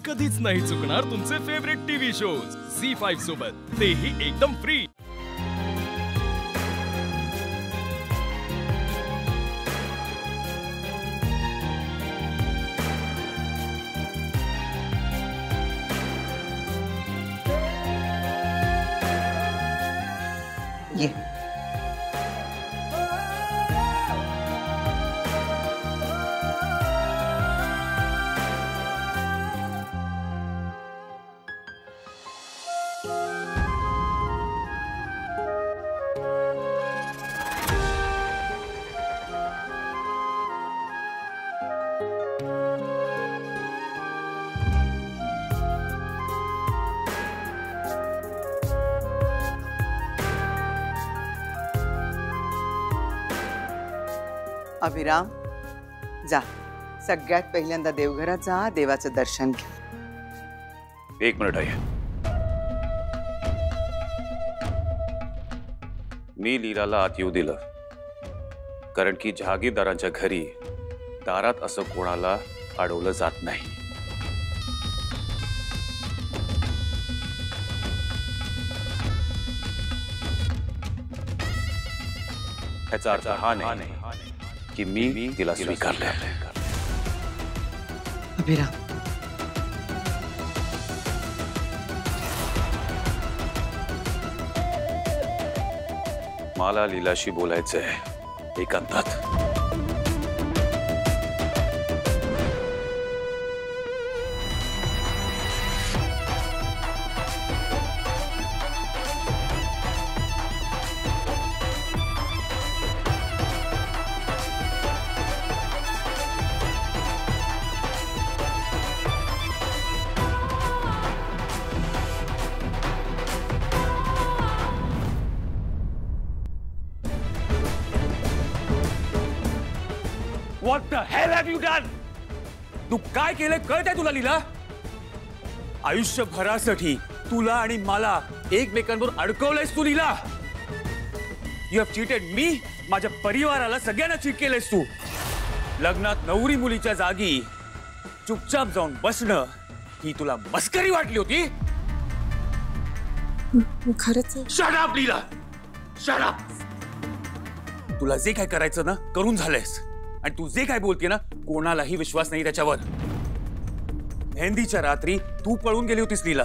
कधीच नाही चुकणार तुमचे फेवरेट टीव्ही शोज झी5 सोबत, तेही एकदम फ्री। ये अभिराम, जा सगळ्यात पहिल्यांदा देवघरात जा, देवाचं दर्शन घे। एक मिनिट आहे, मी लीलाला आत येऊ दिलं कारण की जहागीरदारांच्या घरी दारात असं कोणाला अडवलं जात नाही। ह्याचा अर्थ हा नाही कि मी तिला स्वीकारले। अभिराम, मला लीलाशी बोलायचंय एकांतात। What the hell have you done? तू काय केलं कळतंय तुला लीला? आयुष्यभरासाठी तुला आणि मला एकमेकांवर अडकवलंयस तू लीला। You have cheated me, माझ्या परिवाराला सगळ्यांना चीट केलंयस तू। लग्नात नवरी मुलीच्या जागी चुपचाप जाऊन बसणं ही तुला मस्करी वाटली होती? खरंच Shut up लीला, shut up। तुला जे काय करायचं ना करून झालंयस, आणि तू जे काय बोलते ना कोणालाही विश्वास नाही त्याच्यावर। मेहंदीच्या रात्री तू पळून गेली होतीस लीला,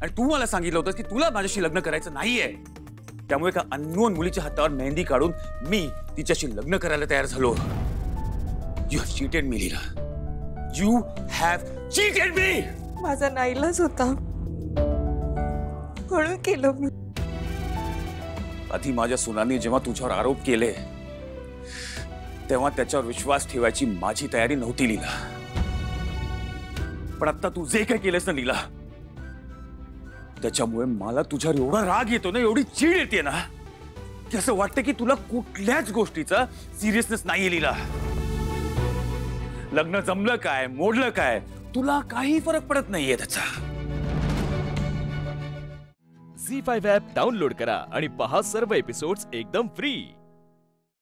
आणि तू मला सांगितलं होतं की तुला माझ्याशी लग्न करायचं नाहीये। त्यामुळे एका अननोन मुलीच्या हातावर मेहंदी काढून मी तिच्याशी लग्न करायला तयार झालो। You have cheated me Leela, you have cheated मी। माझा नाईलाज होता म्हणून केलं मी। आधी माझ्या सुनांनी जेव्हा तुझ्यावर आरोप केले तेव्हा त्याच्यावर विश्वास ठेवायची माझी तयारी नव्हती लीला, पण आता तू जे काय केलंस ना लीला त्याच्यामुळे मला तुझ्यावर एवढा राग येतो ना, एवढी चीड येते ना की असं वाटतं की तुला कुठल्याच गोष्टीचा सिरियसनेस नाहीये लीला। लग्न जमलं काय मोडलं काय तुला काही फरक पडत नाहीये त्याचा। झी5 ॲप डाउनलोड करा आणि पहा सर्व एपिसोड्स एकदम फ्री।